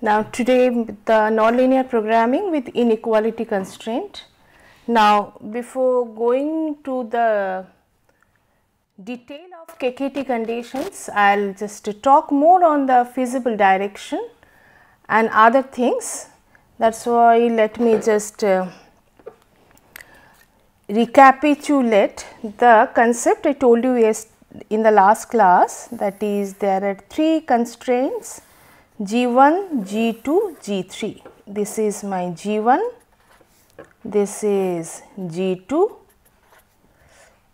Now today the nonlinear programming with inequality constraint. Now before going to the detail of KKT conditions, I will just talk more on the feasible direction and other things. That is why let me just recapitulate the concept I told you in the last class, that is there are three constraints G1, G2, G3. This is my G1, this is G2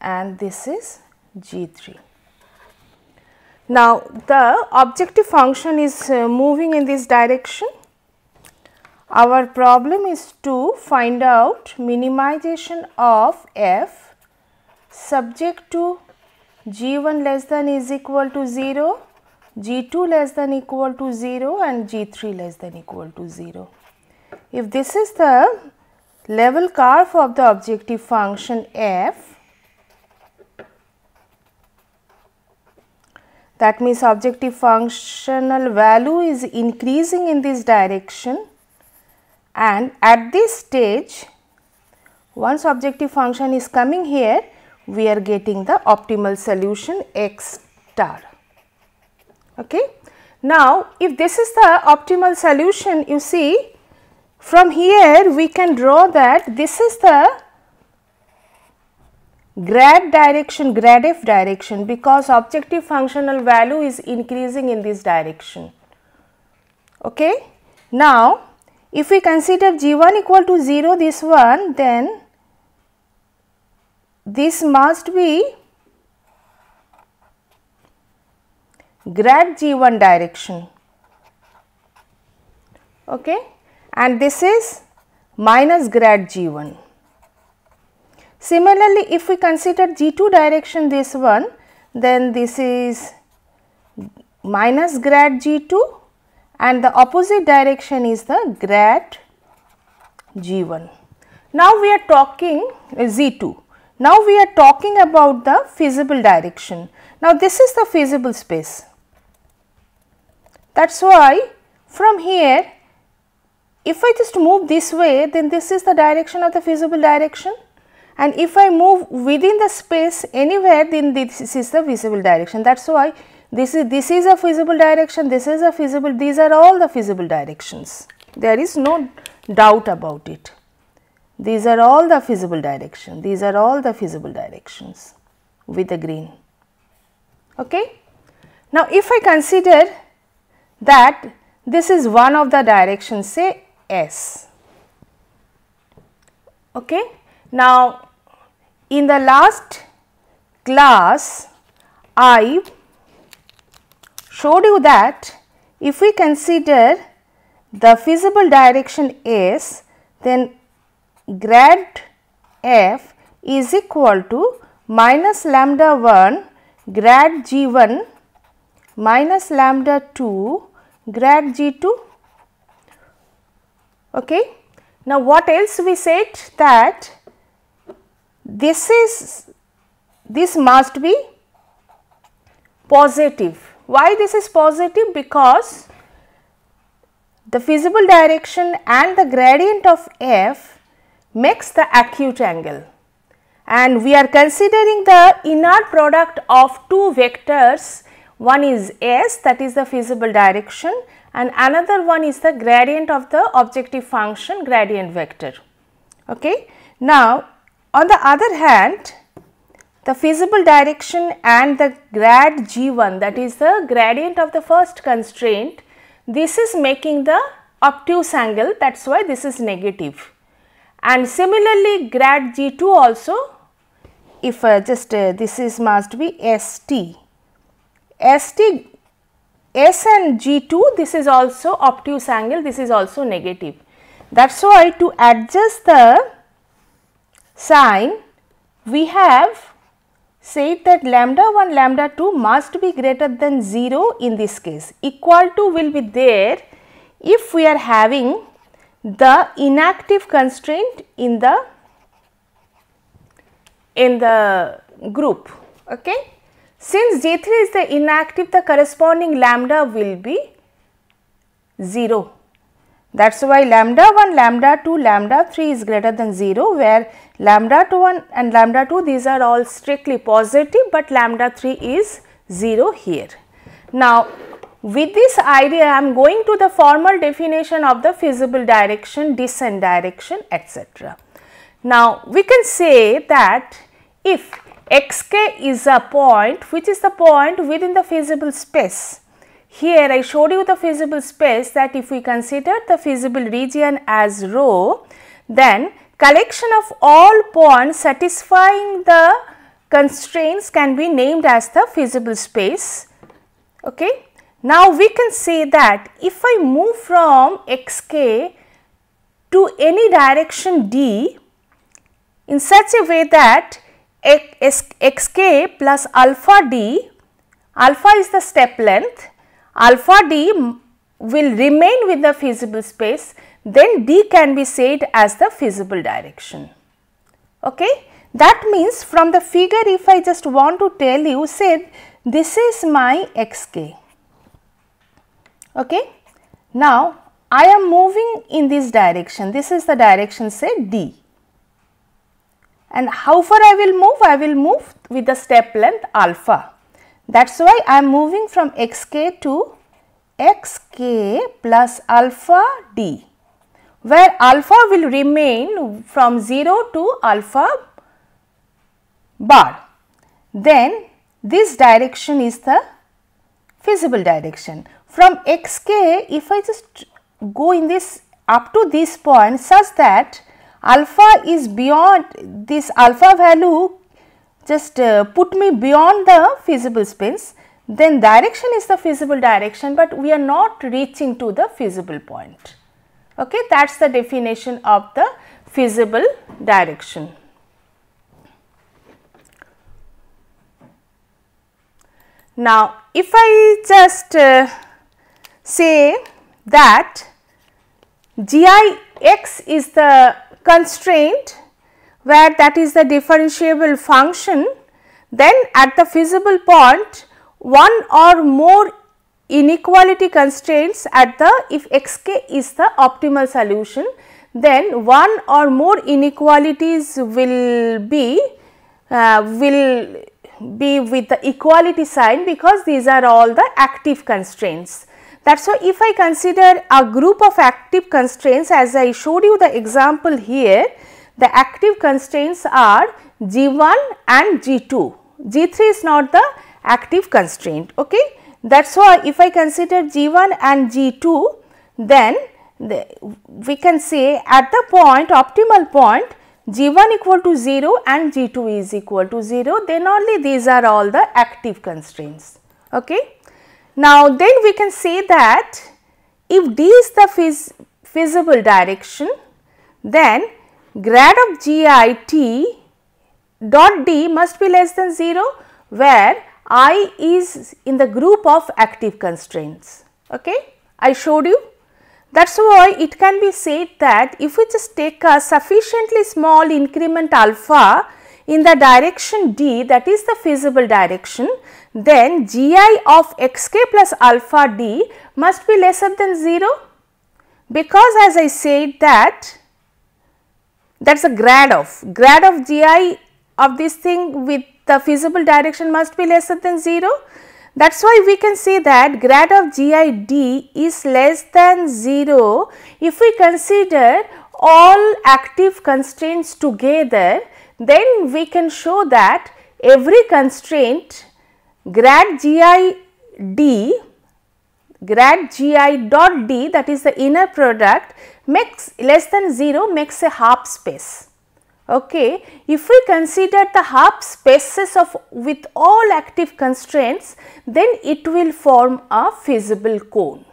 and this is G3. Now the objective function is moving in this direction. Our problem is to find out minimization of f subject to G1 less than is equal to 0, G2 less than equal to 0 and G3 less than equal to 0. If this is the level curve of the objective function f, that means objective functional value is increasing in this direction, and at this stage once objective function is coming here, we are getting the optimal solution x star. Okay. Now if this is the optimal solution, you see from here we can draw that this is the grad direction, grad f direction, because objective functional value is increasing in this direction. Okay. Now if we consider G1 equal to 0, this one, then this must be grad G1 direction, okay, and this is minus grad G1. Similarly, if we consider G2 direction, this one, then this is minus grad G2 and the opposite direction is the grad G1. Now we are talking Z2. Now we are talking about the feasible direction. Now this is the feasible space. That is why from here, if I just move this way, then this is the direction of the feasible direction, and if I move within the space anywhere, then this is the feasible direction. That is why this is a feasible direction, this is a feasible, these are all the feasible directions. There is no doubt about it. These are all the feasible directions, these are all the feasible directions with the green. Okay. Now if I consider that this is one of the directions, say S. Okay. Now in the last class I showed you that if we consider the feasible direction S, then grad f is equal to minus lambda 1 grad G1 minus lambda 2 grad G2. Okay. Now what else we said, that this must be positive. Why this is positive? Because the feasible direction and the gradient of f makes the acute angle, and we are considering the inner product of two vectors. One is S, that is the feasible direction, and another one is the gradient of the objective function gradient vector. Okay. Now on the other hand, the feasible direction and the grad G1, that is the gradient of the first constraint, this is making the obtuse angle, that is why this is negative. And similarly grad G2 also, if this is must be ST. ST, S and G2, this is also obtuse angle, this is also negative. That is why to adjust the sign, we have said that lambda 1 lambda 2 must be greater than 0 in this case. Equal to will be there if we are having the inactive constraint in the group. Okay. Since G3 is the inactive, the corresponding lambda will be 0. That is why lambda 1, lambda 2, lambda 3 is greater than 0, where lambda 2 1 and lambda 2 these are all strictly positive, but lambda 3 is 0 here. Now, with this idea I am going to the formal definition of the feasible direction, descent direction, etc. Now, we can say that if xk is a point, which is the point within the feasible space. Here I showed you the feasible space, that if we consider the feasible region as rho, then collection of all points satisfying the constraints can be named as the feasible space. Okay. Now, we can say that if I move from xk to any direction d in such a way that xk plus alpha d, alpha is the step length, alpha d will remain with the feasible space, then d can be said as the feasible direction. Okay? That means from the figure, if I just want to tell you, say this is my xk. Okay? Now, I am moving in this direction, this is the direction say d. And how far I will move? I will move with the step length alpha. That is why I am moving from xk to xk plus alpha d, where alpha will remain from 0 to alpha bar. Then this direction is the feasible direction. From xk, if I just go in this up to this point such that alpha is beyond this alpha value, just put me beyond the feasible space, then direction is the feasible direction, but we are not reaching to the feasible point. Okay, that is the definition of the feasible direction. Now, if I just say that Gix is the constraint where that is the differentiable function, then at the feasible point one or more inequality constraints at the, if xk is the optimal solution, then one or more inequalities will be with the equality sign, because these are all the active constraints. That is why if I consider a group of active constraints, as I showed you the example here, the active constraints are G1 and G2. G3 is not the active constraint. Okay? That is why if I consider G1 and G2, then we can say at the point, optimal point, G1 equal to 0 and G2 is equal to 0, then only these are all the active constraints. Okay? Now, then we can say that if D is the feasible direction, then grad of GIT dot D must be less than 0, where I is in the group of active constraints. Okay? I showed you. That is why it can be said that if we just take a sufficiently small increment alpha in the direction D, that is the feasible direction, then Gi of xk plus alpha d must be lesser than 0, because as I said that is a grad of Gi of this thing with the feasible direction must be lesser than 0. That is why we can say that grad of GID is less than 0 if we consider all active constraints together. Then we can show that every constraint grad Gi dot D, that is the inner product, makes less than 0, makes a half space. Okay. If we consider the half spaces of with all active constraints, then it will form a feasible cone.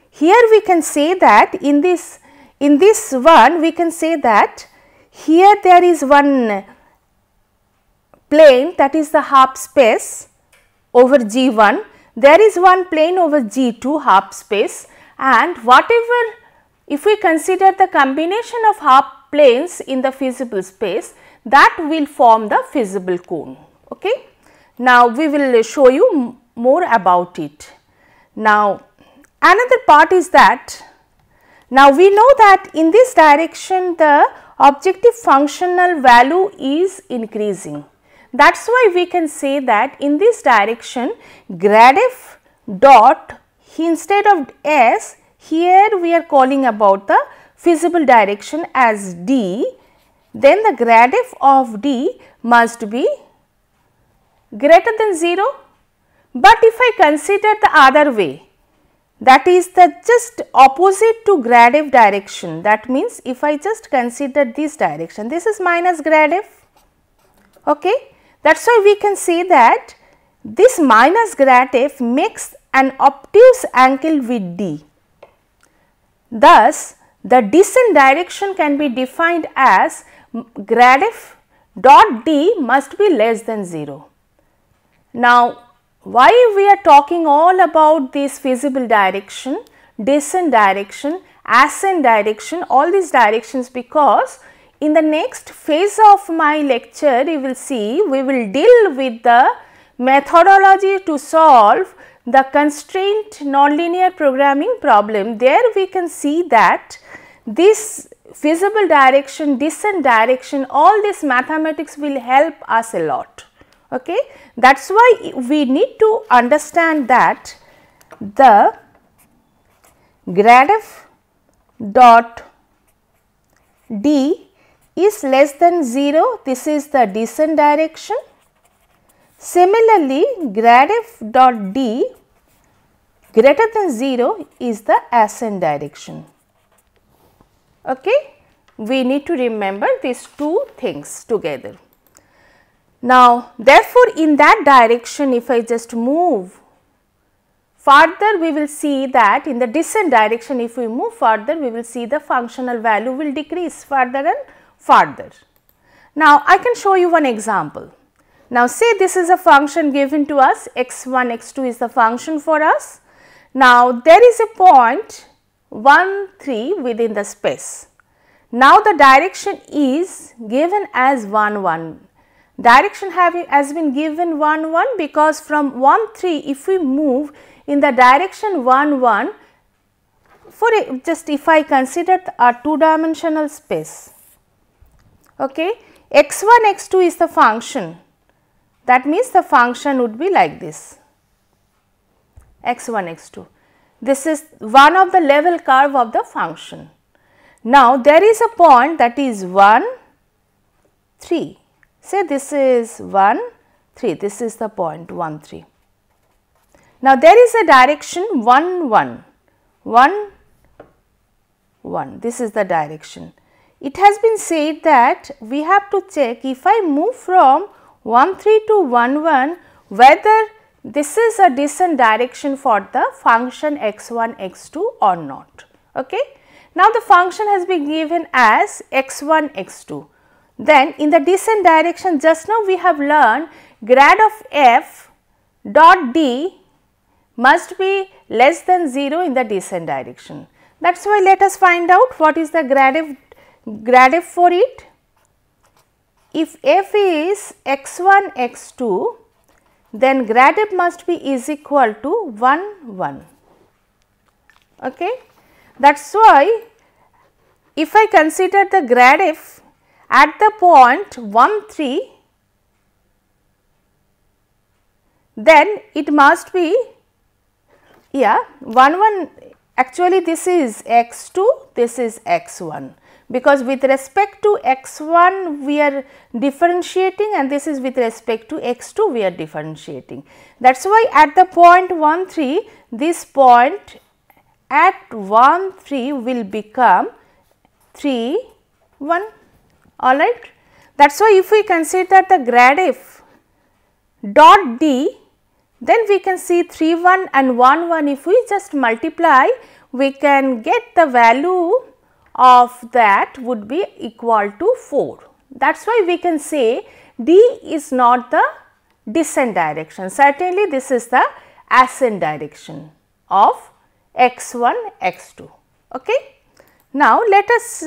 Here we can say that in this one we can say that here there is one plane, that is the half space over G1, there is one plane over G2 half space, and whatever, if we consider the combination of half planes in the feasible space, that will form the feasible cone. Okay. Now, we will show you more about it. Now, another part is that Now, we know that in this direction the objective functional value is increasing. That is why we can say that in this direction grad f dot, instead of S, here we are calling about the feasible direction as D, then the grad f of D must be greater than 0. But if I consider the other way, that is the just opposite to grad f direction, that means if I just consider this direction, this is minus grad f, okay. That is why we can say that this minus grad f makes an obtuse angle with D. Thus, the descent direction can be defined as grad f dot D must be less than 0. Now, why we are talking all about this feasible direction, descent direction, ascent direction, all these directions, because in the next phase of my lecture you will see we will deal with the methodology to solve the constraint nonlinear programming problem. There we can see that this feasible direction, descent direction, all this mathematics will help us a lot. Okay. That is why we need to understand that the grad f dot D is less than 0, this is the descent direction. Similarly, grad f dot D greater than 0 is the ascent direction. Okay. We need to remember these two things together. Now, therefore, in that direction if I just move further, we will see that in the descent direction if we move further, we will see the functional value will decrease further and further. Now, I can show you one example. Now, say this is a function given to us, x1, x2 is the function for us. Now, there is a point 1, 3 within the space. Now, the direction is given as 1, 1. Direction has been given 1, 1 because from 1, 3 if we move in the direction 1, 1, for just if I consider a 2-dimensional space, okay, x1, x2 is the function, that means the function would be like this, x1, x2. This is one of the level curve of the function. Now, there is a point that is 1, 3. Say this is 1, 3, this is the point 1, 3. Now, there is a direction 1, 1, 1, 1, this is the direction. It has been said that we have to check if I move from 1, 3 to 1, 1, whether this is a descent direction for the function x1, x2 or not. Okay. Now, the function has been given as x1, x2. Then in the descent direction, just now we have learned grad of f dot D must be less than 0 in the descent direction. That is why let us find out what is the grad f for it. If f is x1, x2, then grad f must be is equal to 1, 1. Okay. That is why if I consider the grad f at the point 1, 3, then it must be 1, 1, actually this is x2, this is x1, because with respect to x1 we are differentiating and this is with respect to x2 we are differentiating. That is why at the point 1, 3, this point at 1, 3 will become 3, 1. Alright. That is why if we consider the grad f dot D, then we can see 3, 1 and 1, 1. If we just multiply, we can get the value of that would be equal to 4. That is why we can say D is not the descent direction. Certainly, this is the ascent direction of x1, x2. Okay. Now, let us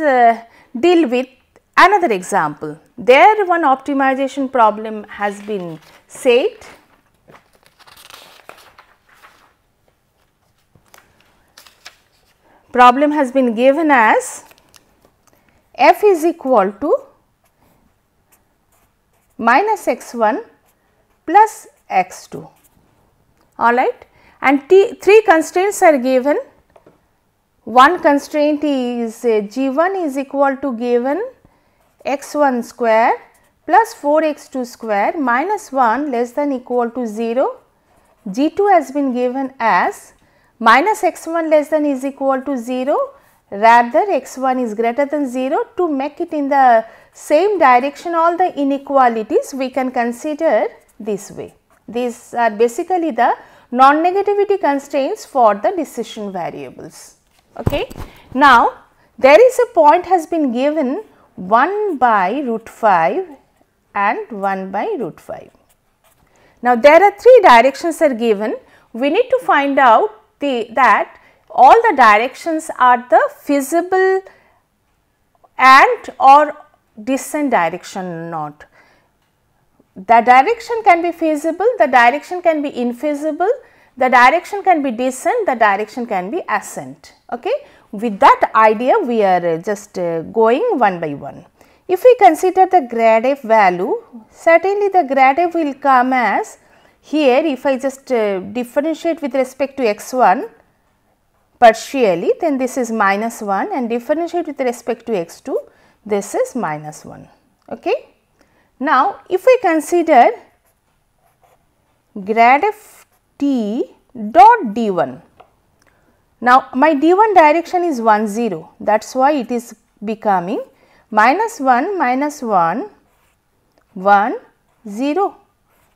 deal with another example. There one optimization problem has been said. problem has been given as f is equal to minus x1 plus x2, all right, and three constraints are given. One constraint is g1 is equal to given x1 square plus 4x2 square minus 1 less than equal to 0. g2 has been given as minus x1 less than is equal to 0, rather x1 is greater than 0. To make it in the same direction, all the inequalities we can consider this way. These are basically the non-negativity constraints for the decision variables. Okay. Now, there is a point has been given 1 by root 5 and 1 by root 5. Now, there are three directions are given. We need to find out that all the directions are the feasible and or descent direction or not. The direction can be feasible, the direction can be infeasible, the direction can be descent, the direction can be ascent. Okay. With that idea, we are just going one by one. If we consider the grad f value, certainly the grad f will come as here. If I just differentiate with respect to x1 partially, then this is minus 1, and differentiate with respect to x2, this is minus 1. Okay. Now, if we consider grad f t dot d1, now my d1 direction is 1 0, that is why it is becoming minus 1 minus 1 1 0,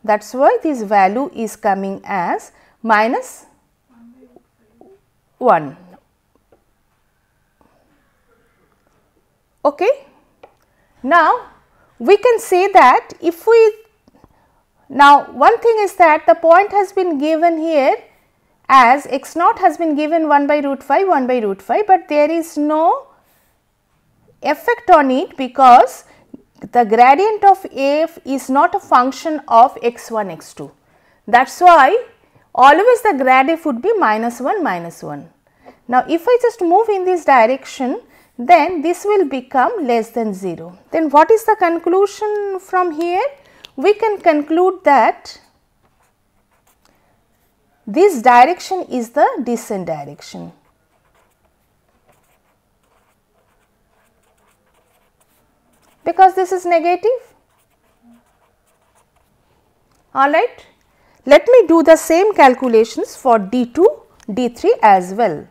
that is why this value is coming as minus 1. Okay. Now, we can say that if we, now one thing is that the point has been given here as x naught has been given 1 by root 5, 1 by root 5, but there is no effect on it because the gradient of f is not a function of x1, x2. That is why always the grad f would be minus 1, minus 1. Now, if I just move in this direction, then this will become less than 0. Then what is the conclusion from here? We can conclude that this direction is the descent direction. Because this is negative. All right. Let me do the same calculations for d2, d3 as well.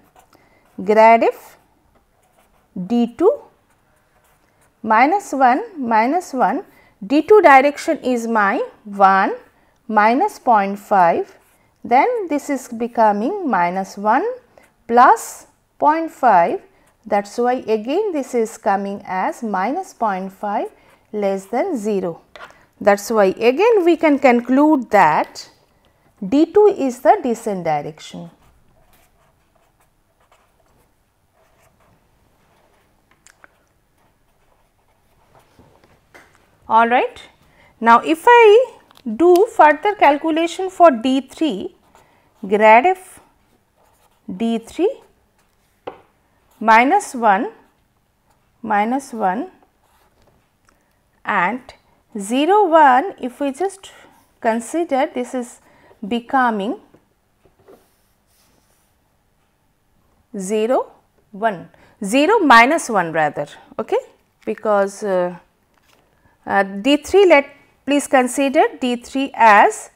Grad f d2 minus 1 minus 1, d2 direction is my 1 minus 0.5, then this is becoming minus 1 plus 0.5, that is why again this is coming as minus 0.5 less than 0. That is why again we can conclude that d2 is the descent direction. All right. Now, if I do further calculation for d3, grad f d3 minus 1 and 0 1, if we just consider, this is becoming 0 1, 0 minus 1 rather, okay, because d3, please consider d3 as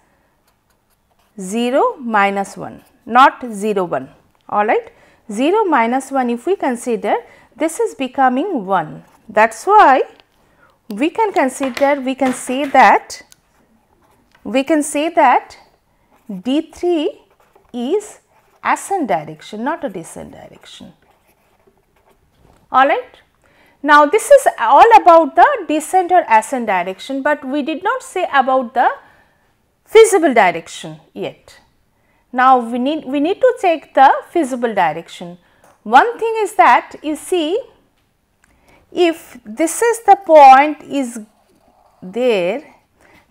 0 minus 1, not 0 1, all right. 0 minus 1, if we consider, this is becoming 1. That is why we can consider, we can say that d3 is ascent direction, not a descent direction. All right. Now, this is all about the descent or ascent direction, but we did not say about the feasible direction yet. Now, we need to check the feasible direction. One thing is that you see, if this is the point is there,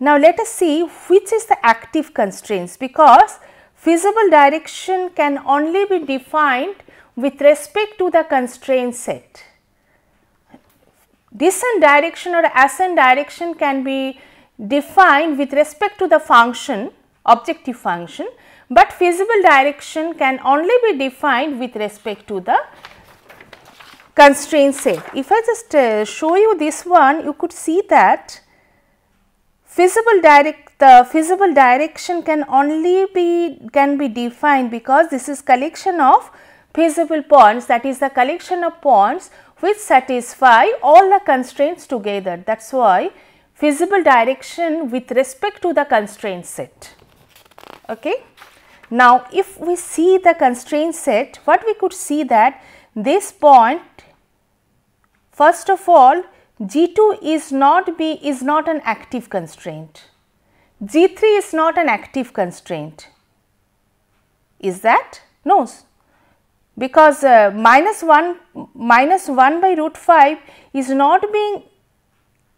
now let us see which is the active constraints, because feasible direction can only be defined with respect to the constraint set. Descent direction or ascent direction can be defined with respect to the function, objective function, but feasible direction can only be defined with respect to the constraint set. If I just show you this one, you could see that the feasible direction can only be defined because this is collection of feasible points, that is the collection of points which satisfy all the constraints together. That is why feasible direction with respect to the constraint set. Okay. Now, if we see the constraint set, what we could see that this point, first of all, G2 is not an active constraint. G3 is not an active constraint. Is that? No, because minus 1 by root 5 is not being,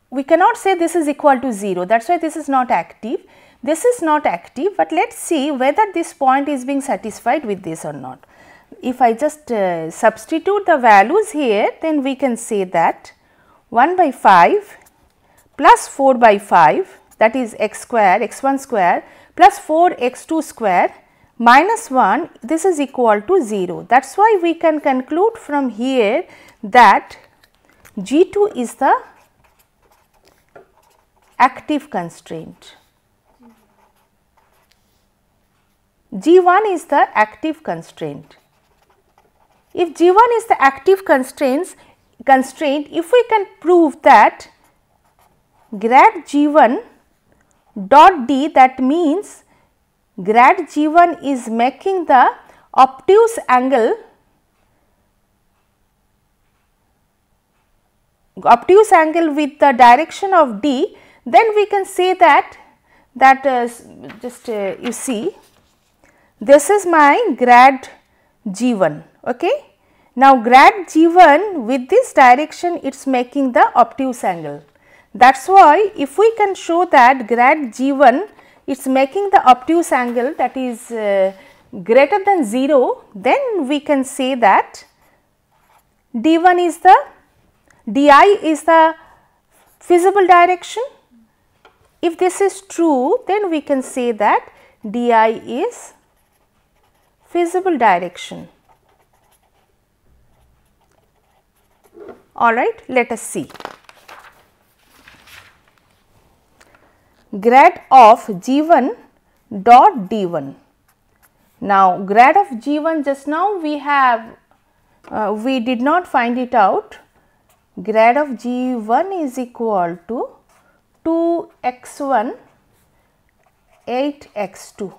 we cannot say this is equal to 0, that is why this is not active. This is not active, but let us see whether this point is being satisfied with this or not. If I just substitute the values here, then we can say that 1 by 5 plus 4 by 5, that is x square, x1 square plus 4 x2 square minus 1, this is equal to 0. That is why we can conclude from here that G2 is the active constraint. G1 is the active constraint. If G1 is the active constraint, if we can prove that grad G1 dot D, that means grad G1 is making the obtuse angle with the direction of D, then we can say that you see, this is my grad G1. Okay. Now, grad G1 with this direction, it is making the obtuse angle. That is why if we can show that grad G1 it is making the obtuse angle, that is greater than 0, then we can say that D1 is the, Di is the feasible direction. If this is true, then we can say that Di is feasible direction. All right, let us see. Grad of G1 dot D1. Now, grad of G1 just now we have, we did not find it out. Grad of G1 is equal to 2x1 8x2.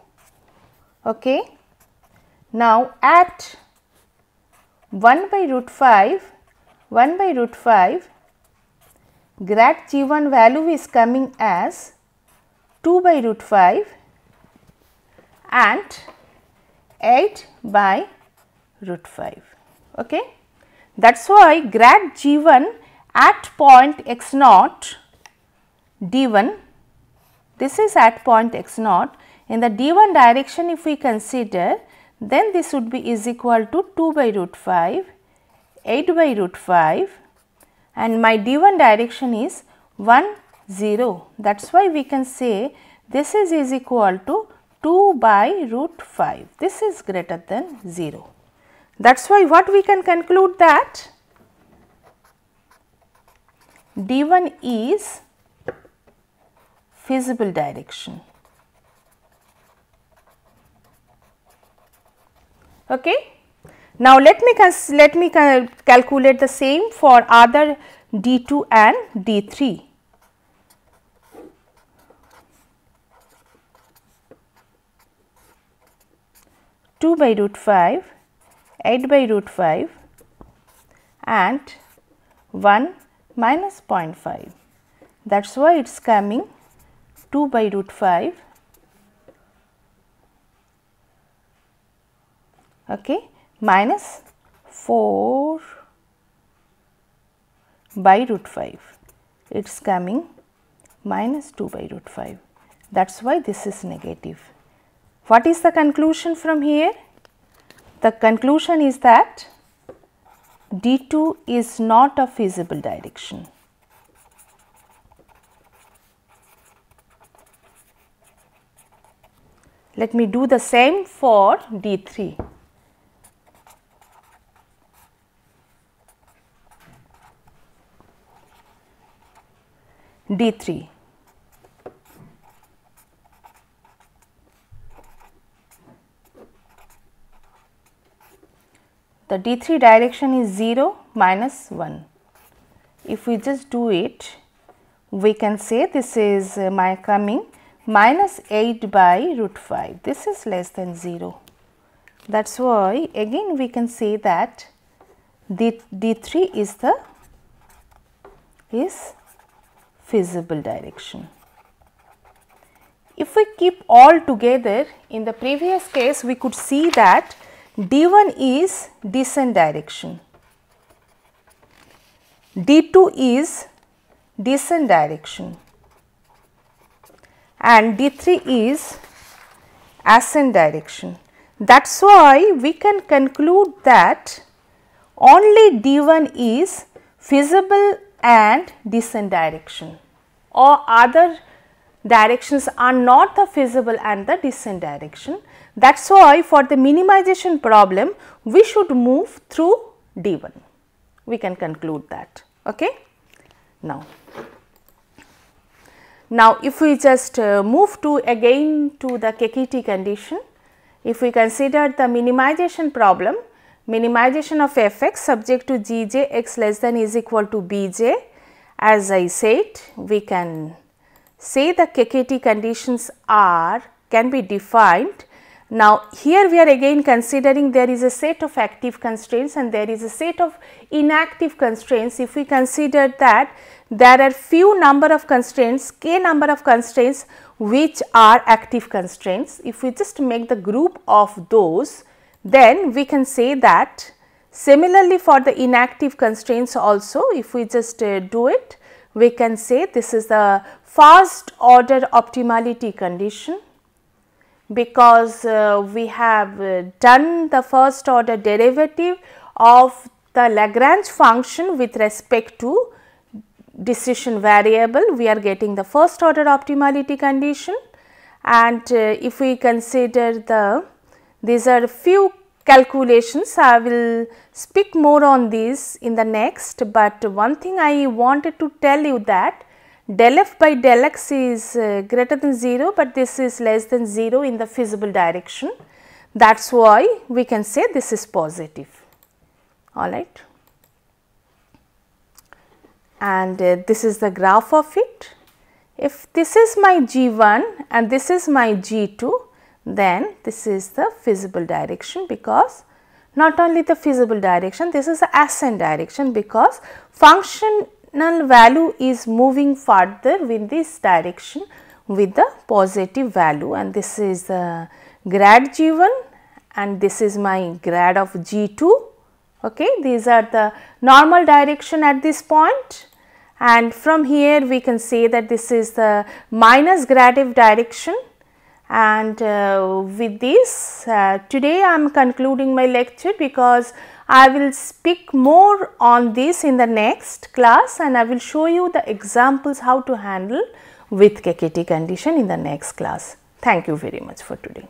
Okay. Now, at 1 by root 5, grad G1 value is coming as 2 by root 5 and 8 by root 5. Okay. That is why grad G1 at point x naught D1, this is at point x naught, in the D1 direction if we consider, then this would be is equal to 2 by root 5, 8 by root 5, and my D1 direction is 1 0. That is why we can say this is equal to 2 by root 5. This is greater than 0. That is why what we can conclude that D1 is feasible direction. Okay. Now, let me calculate the same for other D2 and D3. Two by root 5, 8 by root 5 and 1 minus 0.5. That is why it is coming 2 by root 5, okay, minus 4 by root 5. It is coming minus 2 by root 5. That is why this is negative. What is the conclusion from here? The conclusion is that D2 is not a feasible direction. Let me do the same for D3. D3. The D3 direction is 0 minus 1. If we just do it, we can say this is my coming minus 8 by root 5. This is less than 0. That is why again we can say that D3 is feasible direction. If we keep all together, in the previous case we could see that D1 is descent direction, D2 is descent direction and D3 is ascent direction. That is why we can conclude that only D1 is feasible and descent direction, or other directions are not the feasible and the descent direction. That is why for the minimization problem we should move through D1. We can conclude that. Okay. Now if we just move to again to the KKT condition, if we consider the minimization problem, minimization of fx subject to gj x less than is equal to bj, as I said, we can say the KKT conditions can be defined. Now here we are again considering there is a set of active constraints and there is a set of inactive constraints. If we consider that there are few number of constraints, k number of constraints which are active constraints, if we just make the group of those, then we can say that similarly for the inactive constraints also, if we just do it, we can say this is the first order optimality condition, because we have done the first order derivative of the Lagrange function with respect to decision variable, we are getting the first order optimality condition. And if we consider these are few calculations, I will speak more on these in the next, but one thing I wanted to tell you that del f by del x is greater than 0, but this is less than 0 in the feasible direction. That is why we can say this is positive. Alright. And this is the graph of it. If this is my G1 and this is my G2, then this is the feasible direction, because not only the feasible direction, this is the ascent direction, because functional value is moving further in this direction with the positive value, and this is the grad G1 and this is my grad of G2. Okay, these are the normal direction at this point, and from here we can say that this is the minus grad f direction. And with this today I am concluding my lecture, because I will speak more on this in the next class and I will show you the examples how to handle with KKT condition in the next class. Thank you very much for today.